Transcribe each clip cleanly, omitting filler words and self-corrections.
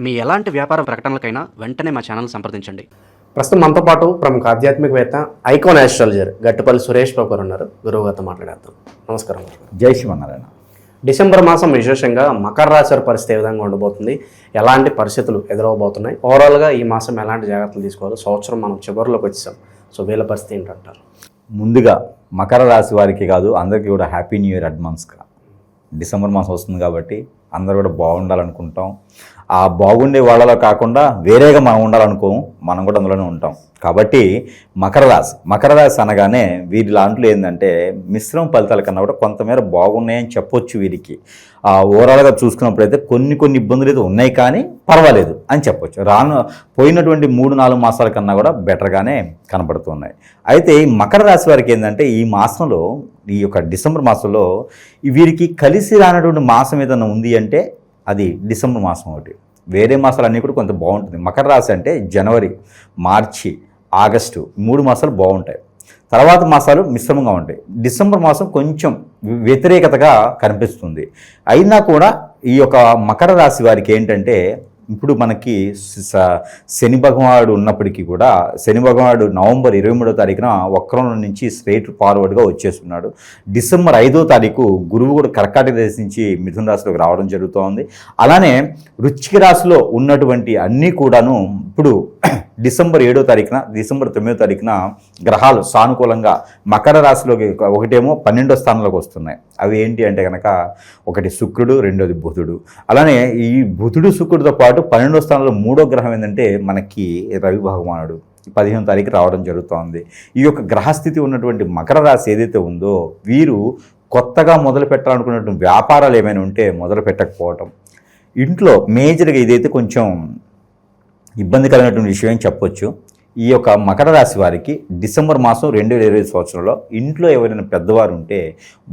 మీ ఎలాంటి వ్యాపార ప్రకటనలకైనా వెంటనే మా ఛానల్ సంప్రదించండి. ప్రస్తుతం మనతో పాటు ప్రముఖ ఆధ్యాత్మికవేత్త ఐకాన్ ఆస్ట్రాలజర్ గట్టుపల్లి సురేష్ బాబు గారు ఉన్నారు. గురువు గారితో మాట్లాడేద్దాం. నమస్కారం. జై శ్రీమన్నారాయణ. డిసెంబర్ మాసం విశేషంగా మకర రాశి వారి పరిస్థితి ఏ విధంగా ఉండబోతుంది, ఎలాంటి పరిస్థితులు ఎదురవబోతున్నాయి, ఓవరాల్గా ఈ మాసం ఎలాంటి జాగ్రత్తలు తీసుకోవాలి, సంవత్సరం మనం చివరిలోకి వచ్చాం, సో వీళ్ళ పరిస్థితి ఏంటంటారు? ముందుగా మకర రాశి వారికి కాదు అందరికీ కూడా హ్యాపీ న్యూ ఇయర్ అడ్వాన్స్గా. డిసెంబర్ మాసం వస్తుంది కాబట్టి అందరూ కూడా బాగుండాలనుకుంటాం. ఆ బాగుండే వాళ్ళలో కాకుండా వేరేగా మనం ఉండాలనుకోము, మనం కూడా అందులోనే ఉంటాం. కాబట్టి మకర రాశి అనగానే వీరి లాంట్లో ఏంటంటే మిశ్రమ ఫలితాల కన్నా కూడా కొంతమేర బాగున్నాయని చెప్పొచ్చు. వీరికి ఓవరాల్గా చూసుకున్నప్పుడైతే కొన్ని ఇబ్బందులు అయితే ఉన్నాయి, కానీ పర్వాలేదు అని చెప్పొచ్చు. పోయినటువంటి 3-4 మాసాల కన్నా కూడా బెటర్గానే కనబడుతున్నాయి. అయితే ఈ మకర రాశి వారికి ఏంటంటే ఈ మాసంలో, ఈ యొక్క డిసెంబర్ మాసంలో వీరికి కలిసి రానటువంటి మాసం ఏదైనా ఉంది అంటే అది డిసెంబర్ మాసం ఒకటి. వేరే మాసాలన్నీ కూడా కొంత బాగుంటుంది. మకర రాశి అంటే జనవరి, మార్చి, ఆగస్టు 3 మాసాలు బాగుంటాయి. తర్వాత మాసాలు మిశ్రమంగా ఉంటాయి. డిసెంబర్ మాసం కొంచెం వ్యతిరేకతగా కనిపిస్తుంది. అయినా కూడా ఈ యొక్క మకర రాశి వారికి ఏంటంటే ఇప్పుడు మనకి శని భగవానుడు ఉన్నప్పటికీ కూడా శని భగవానుడు నవంబర్ 23వ తారీఖున వక్రం నుంచి స్ట్రైట్ ఫార్వర్డ్గా వచ్చేస్తున్నాడు. డిసెంబర్ 5వ తారీఖు గురువు కూడా కర్కాటక రాశి నుంచి మిథున రాశిలోకి రావడం జరుగుతోంది. అలానే వృశ్చిక రాశిలో ఉన్నటువంటి అన్నీ కూడాను ఇప్పుడు డిసెంబర్ 7వ తారీఖున, డిసెంబర్ 9వ తారీఖున గ్రహాలు సానుకూలంగా మకర రాశిలోకి, ఒకటేమో 12వ స్థానంలోకి వస్తున్నాయి. అవి ఏంటి అంటే కనుక ఒకటి శుక్రుడు, రెండోది బుధుడు. అలానే ఈ బుధుడు శుక్రుడితో పాటు 12వ స్థానంలో 3వ గ్రహం ఏంటంటే మనకి రవి భగవానుడు 15వ తారీఖు రావడం జరుగుతోంది. ఈ యొక్క గ్రహస్థితి ఉన్నటువంటి మకర రాశి ఏదైతే ఉందో వీరు కొత్తగా మొదలు పెట్టాలనుకున్నటువంటి వ్యాపారాలు ఏమైనా ఉంటే మొదలు పెట్టకపోవటం, ఇంట్లో మేజర్గా ఇదైతే కొంచెం ఇబ్బందికరమైనటువంటి విషయం అని చెప్పొచ్చు. ఈ యొక్క మకర రాశి వారికి డిసెంబర్ మాసం 2020 సంవత్సరంలో ఇంట్లో ఎవరైనా పెద్దవారు ఉంటే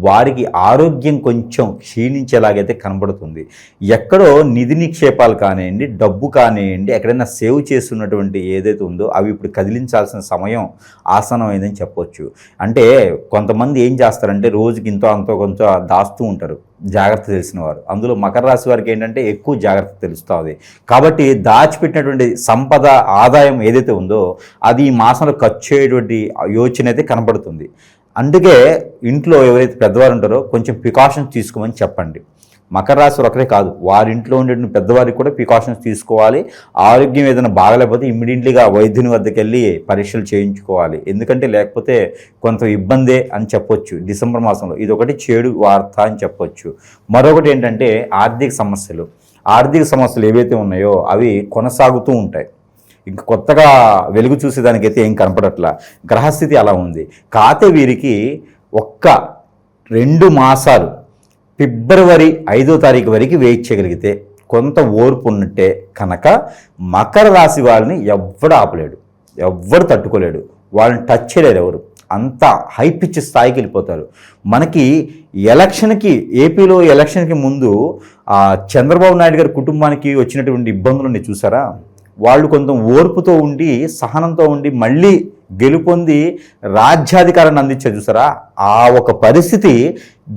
వారికి ఆరోగ్యం కొంచెం క్షీణించేలాగైతే కనబడుతుంది. ఎక్కడో నిధి నిక్షేపాలు కానివ్వండి, డబ్బు కానివ్వండి, ఎక్కడైనా సేవ్ చేస్తున్నటువంటి ఏదైతే ఉందో అవి ఇప్పుడు కదిలించాల్సిన సమయం ఆసనమైందని చెప్పొచ్చు. అంటే కొంతమంది ఏం చేస్తారంటే రోజుకి ఇంతో అంతో కొంత దాస్తూ ఉంటారు, జాగ్రత్త తెలిసిన వారు. అందులో మకర రాశి వారికి ఏంటంటే ఎక్కువ జాగ్రత్త తెలుస్తుంది. కాబట్టి దాచిపెట్టినటువంటి సంపద, ఆదాయం ఏదైతే ఉందో అది ఈ మాసంలో ఖర్చు అయ్యేటువంటి యోచన అయితే కనబడుతుంది. అందుకే ఇంట్లో ఎవరైతే పెద్దవారు ఉంటారో కొంచెం ప్రికాషన్స్ తీసుకోమని చెప్పండి. మకర రాశి ఒకరే కాదు, వారింట్లో ఉండే పెద్దవారికి కూడా ప్రికాషన్స్ తీసుకోవాలి. ఆరోగ్యం ఏదైనా బాగలేకపోతే ఇమ్మీడియట్లీగా వైద్యుని వద్దకు వెళ్ళి పరీక్షలు చేయించుకోవాలి. ఎందుకంటే లేకపోతే కొంత ఇబ్బందే అని చెప్పొచ్చు. డిసెంబర్ మాసంలో ఇది ఒకటి చెడు వార్త అని చెప్పొచ్చు. మరొకటి ఏంటంటే ఆర్థిక సమస్యలు ఏవైతే ఉన్నాయో అవి కొనసాగుతూ ఉంటాయి. ఇంకా కొత్తగా వెలుగు చూసేదానికైతే ఏం కనపడట్లా. గ్రహస్థితి అలా ఉంది. కాతే వీరికి 2 మాసాలు ఫిబ్రవరి 5వ తారీఖు వరకు వెయిట్ చేయగలిగితే, కొంత ఓర్పు ఉన్నట్టే కనుక మకర రాశి వాళ్ళని ఎవ్వడు ఆపలేడు, ఎవ్వడు తట్టుకోలేడు, వాళ్ళని టచ్ చేయలేరు ఎవరు. అంత హై పిచ్ స్థాయికి వెళ్ళిపోతారు. మనకి ఏపీలో ఎలక్షన్కి ముందు చంద్రబాబు నాయుడు గారి కుటుంబానికి వచ్చినటువంటి ఇబ్బందులని చూసారా? వాళ్ళు కొంచెం ఓర్పుతో ఉండి, సహనంతో ఉండి మళ్ళీ గెలుపొంది రాజ్యాధికారాన్ని అందించారు చూసారా? ఆ ఒక పరిస్థితి,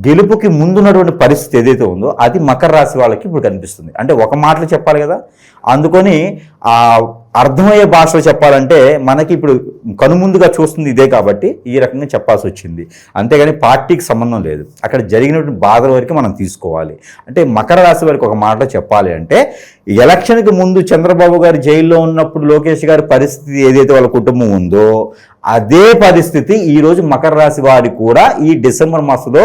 గెలుపుకి ముందున్నటువంటి పరిస్థితి ఏదైతే ఉందో అది మకర రాశి వాళ్ళకి ఇప్పుడు కనిపిస్తుంది. అంటే ఒక మాటలో చెప్పాలి కదా, అందుకొని ఆ అర్థమయ్యే భాషలో చెప్పాలంటే మనకి ఇప్పుడు కనుముందుగా చూస్తుంది ఇదే కాబట్టి ఈ రకంగా చెప్పాల్సి వచ్చింది. అంతేగాని పార్టీకి సంబంధం లేదు. అక్కడ జరిగినటువంటి బాధల వరకు మనం తీసుకోవాలి. అంటే మకర రాశి వారికి ఒక మాటలో చెప్పాలి అంటే, ఎలక్షన్కి ముందు చంద్రబాబు గారు జైల్లో ఉన్నప్పుడు లోకేష్ గారి పరిస్థితి ఏదైతే వాళ్ళ కుటుంబం ఉందో అదే పరిస్థితి ఈరోజు మకర రాశి వారి కూడా ఈ డిసెంబర్ మాసంలో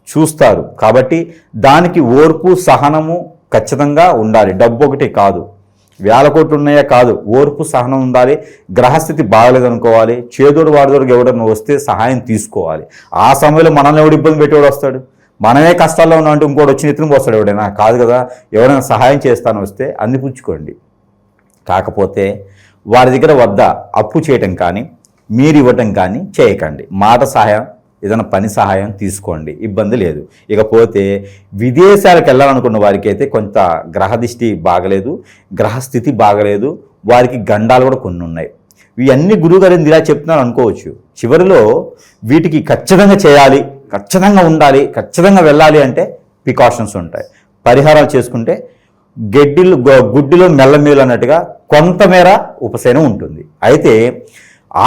చూస్తారు. కాబట్టి దానికి ఓర్పు, సహనము ఖచ్చితంగా ఉండాలి. డబ్బు ఒకటి కాదు, వేల కోట్లు ఉన్నాయా కాదు, ఓర్పు, సహనం ఉండాలి. గ్రహస్థితి బాగలేదనుకోవాలి. చేదోడు వాడిదోడుగా ఎవడన్నా వస్తే సహాయం తీసుకోవాలి. ఆ సమయంలో మనల్ని ఎవడు ఇబ్బంది పెట్టేవాడు వస్తాడు? మనమే కష్టాల్లో ఉన్నామంటే ఇంకోటి వచ్చి నెత్తిన పోస్తాడు ఎవడైనా? కాదు కదా. ఎవరైనా సహాయం చేస్తాను వస్తే అందిపుచ్చుకోండి. కాకపోతే వారి దగ్గర వద్ద అప్పు చేయటం కానీ, మీరు ఇవ్వటం కానీ చేయకండి. మాట సహాయం, ఏదైనా పని సహాయం తీసుకోండి, ఇబ్బంది లేదు. ఇకపోతే విదేశాలకు వెళ్ళాలనుకున్న వారికి అయితే కొంత గ్రహదిష్టి బాగలేదు, గ్రహస్థితి బాగలేదు, వారికి గండాలు కూడా కొన్ని ఉన్నాయి. ఇవన్నీ గురువుగారు ఇలా చెప్తున్నారు అనుకోవచ్చు. చివరిలో వీటికి ఖచ్చితంగా చేయాలి, ఖచ్చితంగా ఉండాలి, ఖచ్చితంగా వెళ్ళాలి అంటే ప్రికాషన్స్ ఉంటాయి. పరిహారాలు చేసుకుంటే గుడ్డిలో మెల్లమేలు అన్నట్టుగా కొంతమేర ఉపశమనం ఉంటుంది. అయితే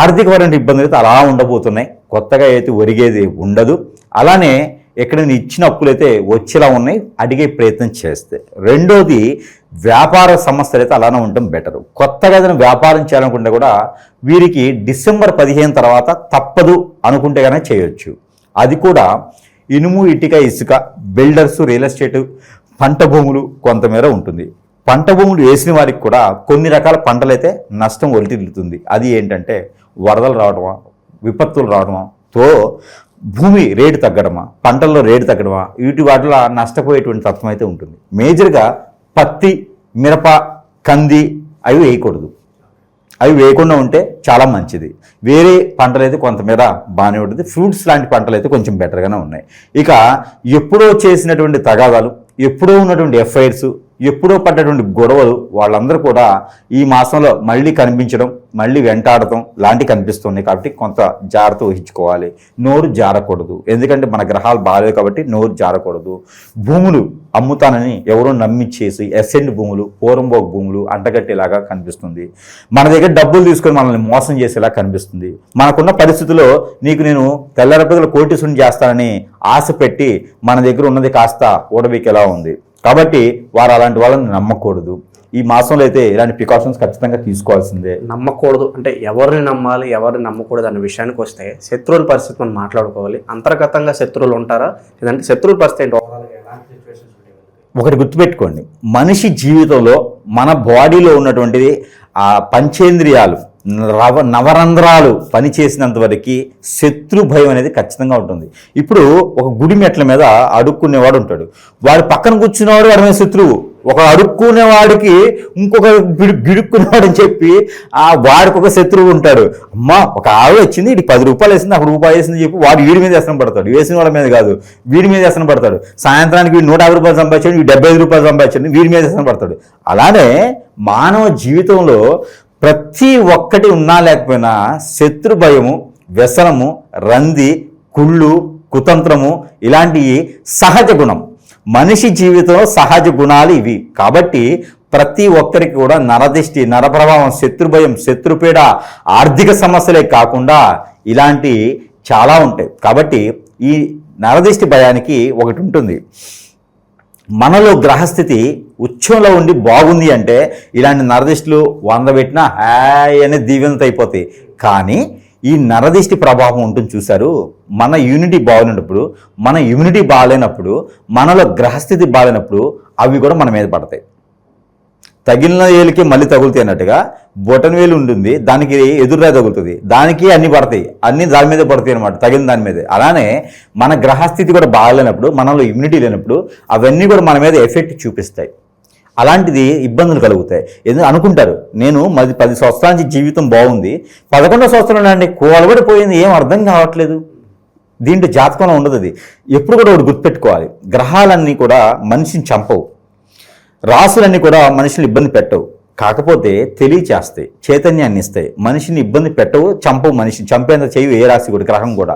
ఆర్థికపరమైన ఇబ్బందులు అయితే అలా ఉండబోతున్నాయి. కొత్తగా అయితే ఒరిగేది ఉండదు. అలానే ఎక్కడైనా ఇచ్చిన అప్పులైతే వచ్చేలా ఉన్నాయి, అడిగే ప్రయత్నం చేస్తే. రెండోది వ్యాపార సమస్యలు అయితే అలానే ఉండడం బెటరు. కొత్తగా ఏదైనా వ్యాపారం చేయాలనుకుంటే కూడా వీరికి డిసెంబర్ 15 తర్వాత తప్పదు అనుకుంటే కనుక చేయొచ్చు. అది కూడా ఇనుము, ఇటుక, ఇసుక, బిల్డర్స్, రియల్ ఎస్టేటు, పంట భూములు కొంతమేర ఉంటుంది. పంట భూములు వేసిన వారికి కూడా కొన్ని రకాల పంటలైతే నష్టం ఒలిటిల్లుతుంది. అది ఏంటంటే వరదలు రావడమా, విపత్తులు రావడమా, తో భూమి రేటు తగ్గడమా, పంటల్లో రేటు తగ్గడమా, వీటి వాటిలో నష్టపోయేటువంటి తత్వం అయితే ఉంటుంది. మేజర్గా పత్తి, మిరప, కంది అవి వేయకూడదు. అవి వేయకుండా ఉంటే చాలా మంచిది. వేరే పంటలు అయితే కొంతమేర బాగానే ఉంటుంది. ఫ్రూట్స్ లాంటి పంటలు అయితే కొంచెం బెటర్గానే ఉన్నాయి. ఇక ఎప్పుడో చేసినటువంటి తగాదాలు, ఎప్పుడో ఉన్నటువంటి ఎఫ్ఐఆర్స్, ఎప్పుడో పడ్డటువంటి గొడవలు వాళ్ళందరూ కూడా ఈ మాసంలో మళ్ళీ కనిపించడం, మళ్ళీ వెంటాడటం లాంటివి కనిపిస్తున్నాయి. కాబట్టి కొంత జాగ్రత్త వహించుకోవాలి. నోరు జారకూడదు. ఎందుకంటే మన గ్రహాలు బాగాలేవు కాబట్టి నోరు జారకూడదు. భూములు అమ్ముతానని ఎవరో నమ్మిచ్చేసి ఎసెంట్ భూములు, పోరంబోక్ భూములు అంటగట్టేలాగా కనిపిస్తుంది. మన దగ్గర డబ్బులు తీసుకొని మనల్ని మోసం చేసేలా కనిపిస్తుంది. మనకున్న పరిస్థితుల్లో నీకు నేను తెల్లరపగల కోటీసుని చేస్తానని ఆశ పెట్టి మన దగ్గర ఉన్నది కాస్త ఊడబీకేలా ఉంది. కాబట్టి వారు అలాంటి వాళ్ళని నమ్మకూడదు. ఈ మాసంలో అయితే ఇలాంటి ప్రికాషన్స్ ఖచ్చితంగా తీసుకోవాల్సిందే. నమ్మకూడదు అంటే ఎవరిని నమ్మాలి, ఎవరిని నమ్మకూడదు అనే విషయానికి వస్తే శత్రువుల పరిస్థితి మనం మాట్లాడుకోవాలి. అంతర్గతంగా శత్రువులు ఉంటారా, లేదంటే శత్రువుల పరిస్థితి ఏంటో ఒకటి గుర్తుపెట్టుకోండి, మనిషి జీవితంలో మన బాడీలో ఉన్నటువంటిది ఆ పంచేంద్రియాలు, నవరంధ్రాలు పనిచేసినంత వరకు శత్రు భయం అనేది ఖచ్చితంగా ఉంటుంది. ఇప్పుడు ఒక గుడి మెట్ల మీద అడుక్కునేవాడు ఉంటాడు. వాడు పక్కన కూర్చునేవాడు వాడి మీద శత్రువు. ఒక అడుక్కునేవాడికి ఇంకొక గిడుక్కునేవాడు అని చెప్పి వాడికి ఒక శత్రువు ఉంటాడు. అమ్మా ఒక ఆవిడ వచ్చింది, ఇటు 10 రూపాయలు వేసింది, అప్పుడు రూపాయలు వేసింది చెప్పి వాడు వీడి మీద వ్యసనం పడతాడు. వేసిన వాళ్ళ మీద కాదు, వీడి మీద వ్యసనం పడతాడు. సాయంత్రానికి వీడు 150 రూపాయలు సంపాదించాడు, వీడు 75 రూపాయలు సంపాదించాడు, వీడి మీద వ్యసనం పడతాడు. అలానే మానవ జీవితంలో ప్రతి ఒక్కటి ఉన్నా లేకపోయినా శత్రు భయము, వ్యసనము, రంది, కుళ్ళు, కుతంత్రము ఇలాంటి సహజ గుణం. మనిషి జీవితంలో సహజ గుణాలు ఇవి. కాబట్టి ప్రతి ఒక్కరికి కూడా నరదిష్టి, నరప్రభావం, శత్రుభయం, శత్రుపీడ, ఆర్థిక సమస్యలే కాకుండా ఇలాంటి చాలా ఉంటాయి. కాబట్టి ఈ నరదిష్టి భయానికి ఒకటి ఉంటుంది. మనలో గ్రహస్థితి ఉచ్చంలో ఉండి బాగుంది అంటే ఇలాంటి నరదిష్టిలు 100 పెట్టినా హాయ్ అనే దీవెనత అయిపోతాయి. కానీ ఈ నరదిష్టి ప్రభావం ఉంటుంది చూశారు. మన యూనిటీ బాగున్నప్పుడు, మన ఇమ్యూనిటీ బాగాలేనప్పుడు, మనలో గ్రహస్థితి బాగాలేనప్పుడు అవి కూడా మన మీద పడతాయి. తగిలిన వేలుకి మళ్ళీ తగులుతాయి అన్నట్టుగా బొటన్ వేలు ఉంటుంది, దానికి ఎదురుగా తగులుతుంది, దానికి అన్ని పడతాయి, అన్ని దాని మీద పడతాయి అనమాట, తగిలిన దాని మీదే. అలానే మన గ్రహస్థితి కూడా బాగాలేనప్పుడు, మనలో ఇమ్యూనిటీ లేనప్పుడు అవన్నీ కూడా మన మీద ఎఫెక్ట్ చూపిస్తాయి. అలాంటిది ఇబ్బందులు కలుగుతాయి. ఎందుకు అనుకుంటారు, నేను 10 సంవత్సరాల నుంచి జీవితం బాగుంది, 11వ సంవత్సరంలో అండి కోలబడిపోయింది, ఏం అర్థం కావట్లేదు. దీంట్లో జాతకంలో ఉండదు. అది ఎప్పుడు కూడా ఒకటి గుర్తుపెట్టుకోవాలి, గ్రహాలన్నీ కూడా మనిషిని చంపవు, రాసులన్నీ కూడా మనిషిని ఇబ్బంది పెట్టవు. కాకపోతే తెలియచేస్తాయి, చైతన్యాన్ని ఇస్తాయి. మనిషిని ఇబ్బంది పెట్టవు, చంపవు. మనిషిని చంపేంత చేయవు ఏ రాశి కూడా, గ్రహం కూడా.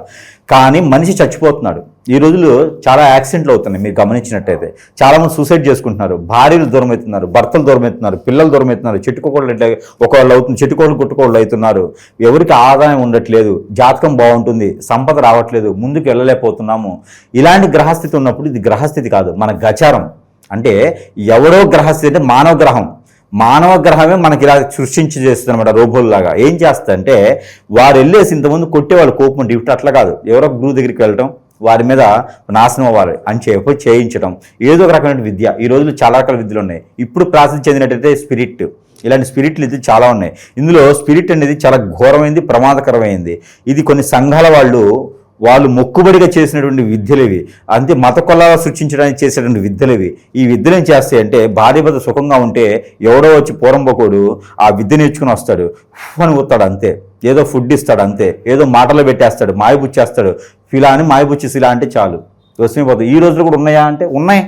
కానీ మనిషి చచ్చిపోతున్నాడు. ఈ రోజుల్లో చాలా యాక్సిడెంట్లు అవుతున్నాయి. మీరు గమనించినట్టయితే చాలామంది సూసైడ్ చేసుకుంటున్నారు, భార్యలు దూరం అవుతున్నారు, భర్తలు దూరం అవుతున్నారు, పిల్లలు దూరం అవుతున్నారు, చెట్టుకోళ్ళు ఒకళ్ళు అవుతుంది, చెట్టుకోళ్ళు గుట్టుకోళ్ళు అవుతున్నారు. ఎవరికి ఆదాయం ఉండట్లేదు, జాతకం బాగుంటుంది, సంపద రావట్లేదు, ముందుకు వెళ్ళలేకపోతున్నాము. ఇలాంటి గ్రహస్థితి ఉన్నప్పుడు ఇది గ్రహస్థితి కాదు, మన గచారం. అంటే ఎవరో గ్రహస్థితి అంటే మానవ గ్రహం, మానవ గ్రహమే మనకి ఇలా సృష్టించి చేస్తుంది అనమాట. రోబోల్లాగా ఏం చేస్తా వారు వెళ్ళేసి ఇంతకుముందు కొట్టేవాళ్ళు కోపం ఉంటే, ఇప్పుడు అట్లా కాదు. ఎవరో గురువు దగ్గరికి వెళ్ళటం, వారి మీద నాశనం అవ్వాలి అని చెప్పి చేయించడం, ఏదో ఒక రకమైన విద్య. ఈ రోజులు చాలా రకాల విద్యలు ఉన్నాయి. ఇప్పుడు ప్రాసెస్ చెందినట్టయితే స్పిరిట్, ఇలాంటి స్పిరిట్లు ఇది చాలా ఉన్నాయి. ఇందులో స్పిరిట్ అనేది చాలా ఘోరమైంది, ప్రమాదకరమైంది. ఇది కొన్ని సంఘాల వాళ్ళు మొక్కుబడిగా చేసినటువంటి విద్యలేవి, అంతే మత కొల్లాగా సృష్టించడానికి చేసేటువంటి విద్యలేవి. ఈ విద్యలు ఏం చేస్తాయంటే, భార్య భర్త సుఖంగా ఉంటే ఎవడో వచ్చి పూరంబకోడు ఆ విద్య నేర్చుకుని వస్తాడు, అని ఊతాడు అంతే, ఏదో ఫుడ్ ఇస్తాడు అంతే, ఏదో మాటలో పెట్టేస్తాడు, మాయబుచ్చేస్తాడు. ఫిలా అని మాయబుచ్చేసి ఇలా అంటే చాలు వస్తుపోతుంది. ఈ రోజులు కూడా ఉన్నాయా అంటే ఉన్నాయి.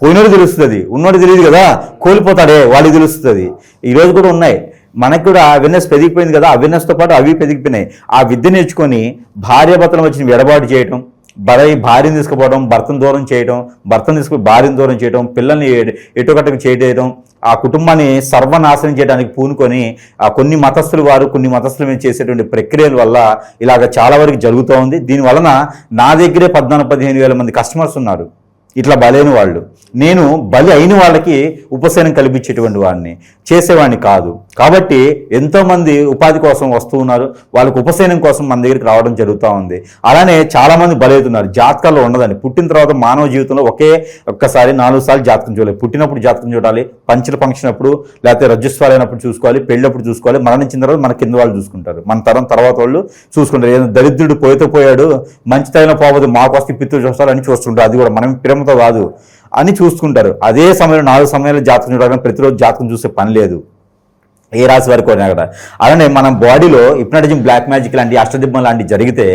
పోయినోడు తెలుస్తుంది, ఉన్నోడు తెలియదు కదా, కోల్పోతాడే వాడికి తెలుస్తుంది. ఈరోజు కూడా ఉన్నాయి. మనకు కూడా అవేర్నెస్ పెరిగిపోయింది కదా, అవేర్నెస్తో పాటు అవి పెరిగిపోయినాయి. ఆ విద్య నేర్చుకొని భార్యాభర్తలు వచ్చిన ఎడబాటు చేయటం, భార్యను తీసుకుపోవడం, భర్తను దూరం చేయడం, భార్యను దూరం చేయడం, పిల్లల్ని ఎటుకట్టకు చేయడం, ఆ కుటుంబాన్ని సర్వనాశనం చేయడానికి పూనుకొని కొన్ని మతస్థులు మీద చేసేటువంటి ప్రక్రియల వల్ల ఇలాగ చాలా వరకు జరుగుతూ ఉంది. దీనివలన నా దగ్గరే 14-15 వేల మంది కస్టమర్స్ ఉన్నారు ఇట్లా బలైన వాళ్ళు. నేను బలి అయిన వాళ్ళకి ఉపశమనం కల్పించేటువంటి వాడిని, చేసేవాడిని కాదు. కాబట్టి ఎంతోమంది ఉపాధి కోసం వస్తూ ఉన్నారు, వాళ్ళకి ఉపశమనం కోసం మన దగ్గరికి రావడం జరుగుతూ ఉంది. అలానే చాలామంది బలవుతున్నారు. జాతకాల్లో ఉండదండి. పుట్టిన తర్వాత మానవ జీవితంలో ఒక్కసారి 4 సార్లు జాతకం చూడాలి. పుట్టినప్పుడు జాతకం చూడాలి, పంచల ఫంక్షన్ అప్పుడు, లేకపోతే రజ్జస్వాలు అయినప్పుడు చూసుకోవాలి, పెళ్ళప్పుడు చూసుకోవాలి, మరణించిన తర్వాత మన కింద వాళ్ళు చూసుకుంటారు, మన తర్వాత వాళ్ళు చూసుకుంటారు. ఏదైనా దరిద్రుడు పోయాడు, మంచి తగిన పోవద్దు, మాకు వస్తే పిత్తులు చూస్తారని చూస్తుంటారు. అది కూడా మనం ప్రేమతో కాదు అని చూసుకుంటారు. అదే సమయంలో 4 సమయాల్లో జాతకం చూడాలని ప్రతిరోజు జాతకం చూసే పని లేదు ఏ రాశి వారికి కూడా. అలానే మనం బాడీలో హిప్నాటిజం, బ్లాక్ మ్యాజిక్ లాంటి, అష్టదిబ్బం లాంటివి జరిగితే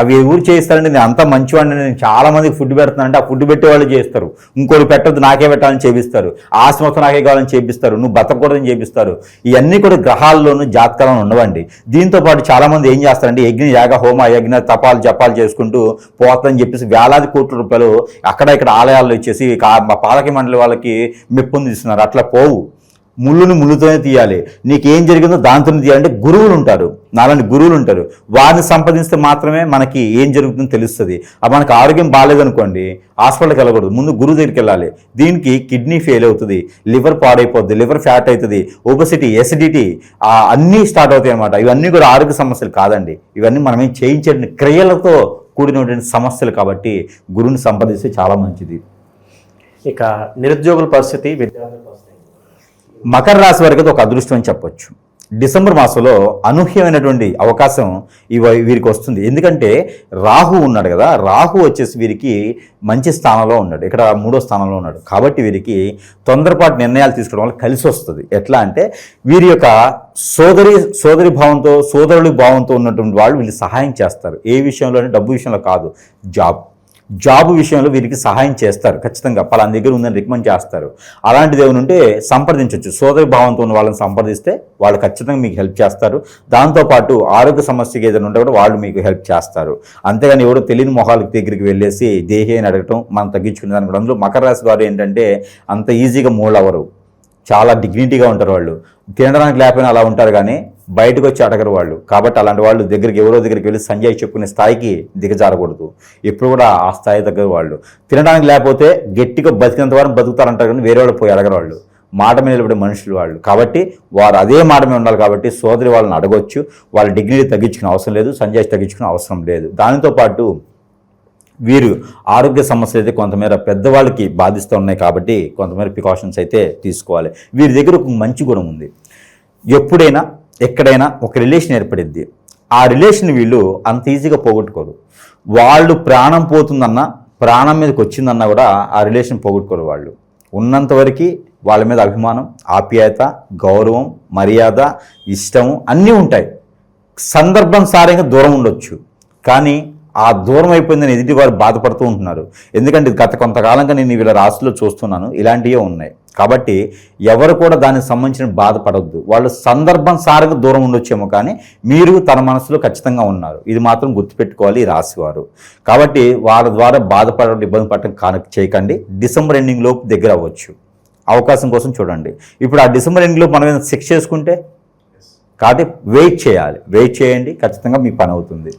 అవి ఎవరు చేస్తారంటే నేను అంత మంచివాడిని, నేను చాలా మందికి ఫుడ్ పెడుతున్నానంటే ఆ ఫుడ్ పెట్టే వాళ్ళు చేస్తారు. ఇంకోటి పెట్టద్దు, నాకే పెట్టాలని చేపిస్తారు. ఆస్తి మొత్తం నాకే కావాలని చేపిస్తారు, నువ్వు బతకూడదని చేపిస్తారు. ఇవన్నీ కూడా గ్రహాల్లోనూ జాతకాలను ఉండవండి. దీంతో పాటు చాలా మంది ఏం చేస్తారంటే యజ్ఞ, యాగ, హోమ, యజ్ఞ, తపాలు, జపాలు చేసుకుంటూ పోతుందని చెప్పేసి వేలాది కోట్ల రూపాయలు అక్కడ ఇక్కడ ఆలయాల్లో ఇచ్చేసి పాలక మండలి వాళ్ళకి మెప్పుందిస్తున్నారు. అట్లా పోవు. ముళ్ళుతోనే తీయాలి. నీకేం జరిగిందో దాంతోనే తీయాలంటే గురువులు ఉంటారు, నాలాంటి గురువులు ఉంటారు. వారిని సంపాదిస్తే మాత్రమే మనకి ఏం జరుగుతుందో తెలుస్తుంది. మనకు ఆరోగ్యం బాగాలేదనుకోండి, హాస్పిటల్కి వెళ్ళకూడదు, ముందు గురువు దగ్గరికి వెళ్ళాలి. దీనికి కిడ్నీ ఫెయిల్ అవుతుంది, లివర్ పాడైపోద్ది, లివర్ ఫ్యాట్ అవుతుంది, ఒబెసిటీ, ఎసిడిటీ అన్నీ స్టార్ట్ అవుతాయి అన్నమాట. ఇవన్నీ కూడా ఆరోగ్య సమస్యలు కాదండి. ఇవన్నీ మనం ఏం చేయించే క్రియలతో కూడినటువంటి సమస్యలు. కాబట్టి గురువుని సంపాదిస్తే చాలా మంచిది. ఇక నిరుద్యోగుల పరిస్థితి, విద్యార్థుల పరిస్థితి. మకర రాశి వారికి ఒక అదృష్టం అని చెప్పొచ్చు. డిసెంబర్ మాసంలో అనూహ్యమైనటువంటి అవకాశం వీరికి వస్తుంది. ఎందుకంటే రాహు ఉన్నాడు కదా, రాహు వచ్చేసి వీరికి మంచి స్థానంలో ఉన్నాడు, ఇక్కడ 3వ స్థానంలో ఉన్నాడు. కాబట్టి వీరికి తొందరపాటు నిర్ణయాలు తీసుకోవడం వల్ల కలిసి వస్తుంది. ఎట్లా అంటే వీరి యొక్క సోదరి భావంతో, సోదరుడి భావంతో ఉన్నటువంటి వాళ్ళు వీళ్ళు సహాయం చేస్తారు. ఏ విషయంలో అంటే డబ్బు విషయంలో కాదు, జాబ్ విషయంలో వీరికి సహాయం చేస్తారు. ఖచ్చితంగా పలానా దగ్గర ఉందని రికమెండ్ చేస్తారు. అలాంటిది ఏమైనా ఉంటే సంప్రదించవచ్చు. సోదరి భావంతో ఉన్న వాళ్ళని సంప్రదిస్తే వాళ్ళు ఖచ్చితంగా మీకు హెల్ప్ చేస్తారు. దాంతోపాటు ఆరోగ్య సమస్యకి ఏదైనా ఉంటే కూడా వాళ్ళు మీకు హెల్ప్ చేస్తారు. అంతేగాని ఎవరో తెలియని మొహాల దగ్గరికి వెళ్ళేసి దేహి అని అడగటం, మనం తగ్గించుకునే దానికి. అందులో మకర రాశి వారు ఏంటంటే అంత ఈజీగా మూల్ అవ్వరు, చాలా డిగ్నిటీగా ఉంటారు వాళ్ళు. తినడానికి లేకపోయినా అలా ఉంటారు, కానీ బయటకు వచ్చి అడగరు వాళ్ళు. కాబట్టి అలాంటి వాళ్ళు ఎవరో దగ్గరికి వెళ్ళి సంజయ్ చెప్పుకునే స్థాయికి దిగజారకూడదు. ఎప్పుడు కూడా ఆ స్థాయి దగ్గర వాళ్ళు. తినడానికి లేకపోతే గట్టిగా బతికినంత వరకు బతుకుతారంటారు, కానీ వేరే వాళ్ళు పోయి అడగరు వాళ్ళు. మాట మీద నిలబడే మనుషులు వాళ్ళు. కాబట్టి వారు అదే మాట మీద ఉండాలి. కాబట్టి సోదరి వాళ్ళని అడగొచ్చు. వాళ్ళ డిగ్నిటీ తగ్గించుకునే అవసరం లేదు, సంజయ్ తగ్గించుకునే అవసరం లేదు. దానితో పాటు వీరు ఆరోగ్య సమస్యలు అయితే కొంతమేర పెద్దవాళ్ళకి బాధిస్తూ ఉన్నాయి. కాబట్టి కొంతమేర ప్రికాషన్స్ అయితే తీసుకోవాలి. వీరి దగ్గర ఒక మంచి గుణం ఉంది. ఎప్పుడైనా ఎక్కడైనా ఒక రిలేషన్ ఏర్పడిద్ది, ఆ రిలేషన్ వీళ్ళు అంత ఈజీగా పోగొట్టుకోరు. వాళ్ళు ప్రాణం పోతుందన్నా, ప్రాణం మీదకి వచ్చిందన్నా కూడా ఆ రిలేషన్ పోగొట్టుకోరు. వాళ్ళు ఉన్నంతవరకు వాళ్ళ మీద అభిమానం, ఆప్యాయత, గౌరవం, మర్యాద, ఇష్టము అన్నీ ఉంటాయి. సందర్భం సారంగా దూరం ఉండొచ్చు, కానీ ఆ దూరం అయిపోయిందని ఎదుటి వారు బాధపడుతూ ఉంటున్నారు. ఎందుకంటే గత కొంతకాలంగా నేను వీళ్ళ రాశిలో చూస్తున్నాను, ఇలాంటివే ఉన్నాయి. కాబట్టి ఎవరు కూడా దానికి సంబంధించిన బాధపడవద్దు. వాళ్ళు సందర్భం సారంగా దూరం ఉండొచ్చేమో, కానీ మీరు తన మనసులో ఖచ్చితంగా ఉన్నారు. ఇది మాత్రం గుర్తుపెట్టుకోవాలి ఈ రాశివారు. కాబట్టి వారి ద్వారా బాధపడడం, ఇబ్బంది పడటం చేయకండి. డిసెంబర్ ఎండింగ్ లోపు దగ్గర అవ్వచ్చు. అవకాశం కోసం చూడండి. ఇప్పుడు ఆ డిసెంబర్ ఎండింగ్ లోపు మనం ఏదైనా సెక్స్ చేసుకుంటే, కాబట్టి వెయిట్ చేయండి, ఖచ్చితంగా మీ పని అవుతుంది.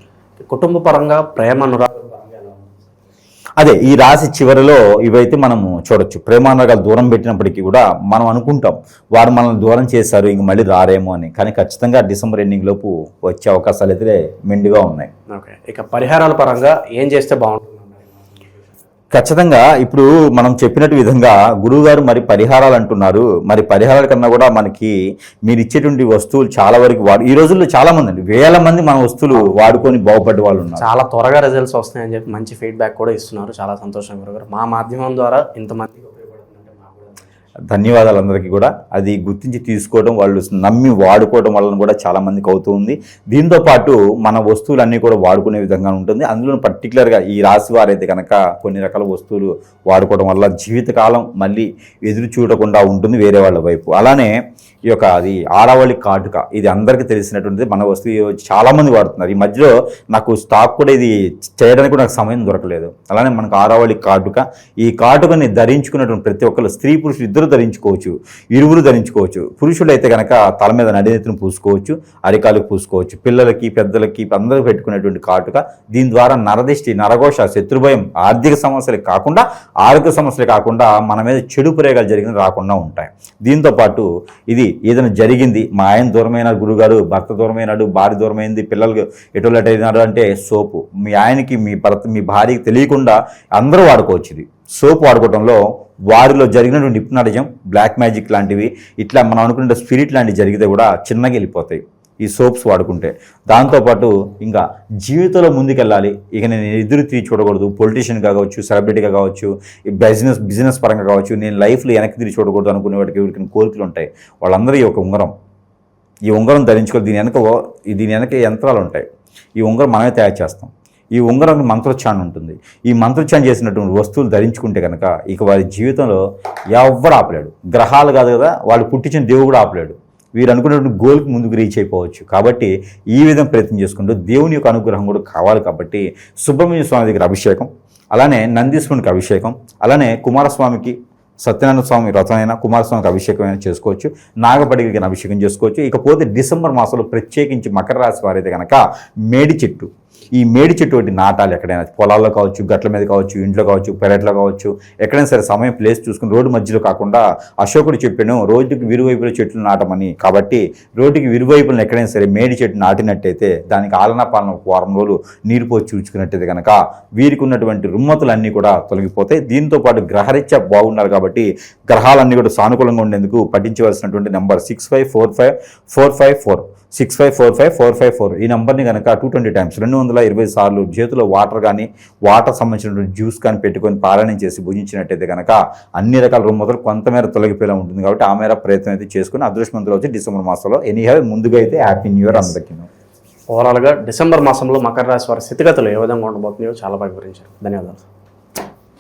కుటుంబ పరంగా, ప్రేమ, అనురాగం పరంగా ఎలా ఉంది? అదే ఈ రాశి చివరిలో ఇవైతే మనము చూడొచ్చు. ప్రేమానురాగాలు దూరం పెట్టినప్పటికీ కూడా మనం అనుకుంటాం వారు మనల్ని దూరం చేశారు, ఇంక మళ్ళీ రారేమో అని. కానీ ఖచ్చితంగా డిసెంబర్ ఎండింగ్ లోపు వచ్చే అవకాశాలు అయితే మెండుగా ఉన్నాయి. ఓకే, ఇక పరిహారాల పరంగా ఏం చేస్తే బాగుంటుంది? ఖచ్చితంగా ఇప్పుడు మనం చెప్పినట్టు విధంగా గురువుగారు మరి పరిహారాలు అంటున్నారు. మరి పరిహారాల కన్నా కూడా మనకి మీరు ఇచ్చేటువంటి వస్తువులు చాలా వరకు ఈ రోజుల్లో చాలా మంది అండి, వేల మంది మన వస్తువులు వాడుకొని బాగుపడ్డ వాళ్ళు ఉన్నారు. చాలా త్వరగా రిజల్ట్స్ వస్తున్నాయని చెప్పి మంచి ఫీడ్బ్యాక్ కూడా ఇస్తున్నారు. చాలా సంతోషం గురుగారు. మా మాధ్యమం ద్వారా ఇంతమందికి ఉపయోగపడుతుందంటే మాకు కూడా ధన్యవాదాలు అందరికీ కూడా. అది గుర్తించి తీసుకోవడం, వాళ్ళు నమ్మి వాడుకోవడం వలన కూడా చాలామందికి అవుతూ ఉంది. దీంతోపాటు మన వస్తువులన్నీ కూడా వాడుకునే విధంగా ఉంటుంది. అందులో పర్టికులర్గా ఈ రాశి వారైతే కనుక కొన్ని రకాల వస్తువులు వాడుకోవడం వల్ల జీవితకాలం మళ్ళీ ఎదురు చూడకుండా ఉంటుంది వేరే వాళ్ళ వైపు. అలానే ఈ యొక్క అది ఆడవాళ్ళి కాటుక, ఇది అందరికీ తెలిసినటువంటిది. మన వస్తువు చాలామంది వాడుతున్నారు. ఈ మధ్యలో నాకు స్టాక్ కూడా ఇది చేయడానికి కూడా నాకు సమయం దొరకలేదు. అలానే మనకు ఆడవాళ్ళి కాటుక, ఈ కాటుకని ధరించుకున్నటువంటి ప్రతి ఒక్కరు, స్త్రీ పురుషులు ఇద్దరు ధరించుకోవచ్చు, ఇరువురు ధరించుకోవచ్చు. పురుషుడు అయితే కనుక తల మీద నడినెత్తును పూసుకోవచ్చు, అరికాలకు పూసుకోవచ్చు. పిల్లలకి పెద్దలకి అందరూ పెట్టుకునేటువంటి కాటుక. దీని ద్వారా నరదిష్టి, నరఘోష, శత్రుభయం, ఆర్థిక సమస్యలు కాకుండా, ఆరోగ్య సమస్యలు కాకుండా మన మీద చెడు ప్రయోగాలు జరిగిన రాకుండా ఉంటాయి. దీంతోపాటు ఇది ఏదైనా జరిగింది, మా ఆయన దూరమైన గురుగారు, భర్త దూరమైనాడు, భార్య దూరమైంది, పిల్లలకు ఎటువంటి అయినాడు అంటే సోపు మీ ఆయనకి, మీ భర్త, మీ భార్యకి తెలియకుండా అందరూ వాడుకోవచ్చు. ఇది సోప్ వాడుకోవడంలో వారిలో జరిగినటువంటి హిప్నాటిజం, బ్లాక్ మ్యాజిక్ లాంటివి, ఇట్లా మనం అనుకునే స్పిరిట్ లాంటివి జరిగితే కూడా చిన్నగా వెళ్ళిపోతాయి ఈ సోప్స్ వాడుకుంటే. దాంతోపాటు ఇంకా జీవితంలో ముందుకెళ్ళాలి, ఇక నేను ఎదురు తిరిగి చూడకూడదు, పొలిటీషియన్గా కావచ్చు, సెలబ్రిటీగా కావచ్చు, బిజినెస్ పరంగా కావచ్చు, నేను లైఫ్లో వెనక్కి తిరిగి చూడకూడదు అనుకునే వాటికి ఎవరికి కోరికలు ఉంటాయి. వాళ్ళందరూ ఈ ఉంగరం ధరించుకోవాలి. దీని వెనక యంత్రాలు ఉంటాయి. ఈ ఉంగరం మనమే తయారు చేస్తాం. ఈ ఉంగరానికి మంత్రోచ్చారణ ఉంటుంది. ఈ మంత్రోచ్చారణ చేసినటువంటి వస్తువులు ధరించుకుంటే కనుక ఇక వారి జీవితంలో ఎవ్వరు ఆపలేడు. గ్రహాలు కాదు కదా, వాళ్ళు పుట్టించిన దేవుడు కూడా ఆపలేడు. వీరు అనుకున్నటువంటి గోల్కి ముందుకు రీచ్ అయిపోవచ్చు. కాబట్టి ఈ విధంగా ప్రయత్నం చేసుకుంటూ దేవుని యొక్క అనుగ్రహం కూడా కావాలి. కాబట్టి సుబ్రహ్మణ్య స్వామి దగ్గర అభిషేకం, అలానే నందీశ్వరునికి అభిషేకం, అలానే కుమారస్వామికి సత్యనారాయణ స్వామి వ్రతమైనా, కుమారస్వామికి అభిషేకం అయినా చేసుకోవచ్చు, నాగపడికి అభిషేకం చేసుకోవచ్చు. ఇకపోతే డిసెంబర్ మాసంలో ప్రత్యేకించి మకర రాశి వారైతే కనుక మేడి చెట్టు, ఈ మేడి చెట్టు ఒకటి నాటాలి. ఎక్కడైనా పొలాల్లో కావచ్చు, గట్ల మీద కావచ్చు, ఇంట్లో కావచ్చు, పెరట్లో కావచ్చు, ఎక్కడైనా సరే సమయం ప్లేస్ చూసుకుని, రోడ్డు మధ్యలో కాకుండా. అశోకుడు చెప్పాను రోడ్డుకి విరువైపుల చెట్లు నాటమని. కాబట్టి రోడ్డుకి విరువైపులను ఎక్కడైనా సరే మేడి చెట్టు నాటినట్టయితే దానికి ఆలనా పాలన వారం రోజులు నీరు పోసి చూసుకున్నట్టయితే కనుక వీరికి ఉన్నటువంటి రుమ్మతులన్నీ కూడా తొలగిపోతాయి. దీంతోపాటు గ్రహరీత్యా బాగున్నారు కాబట్టి గ్రహాలన్నీ కూడా సానుకూలంగా ఉండేందుకు పఠించవలసినటువంటి నెంబర్ 65454544 65454544. ఈ నెంబర్ని కనుక 220 టైమ్స్ 220 సార్లు చేతిలో వాటర్ సంబంధించినటువంటి జ్యూస్ కానీ పెట్టుకొని పారాయణం చేసి భుజించినట్టయితే కనుక అన్ని రకాల రుమ్మతులు కొంతమేర తొలగిపోయేలా ఉంటుంది. కాబట్టి ఆ మేర ప్రయత్నం అయితే చేసుకుని అదృష్టవంతులు వచ్చి డిసెంబర్ మాసంలో ముందుగా అయితే హ్యాపీ న్యూ ఇయర్ అందరికీ. ఓవరాల్గా డిసెంబర్ మాసంలో మకర రాశి వారి స్థితిగతులు ఏ విధంగా ఉండబోతున్నాయో చాలా బాగా వివరించారు. ధన్యవాదాలు.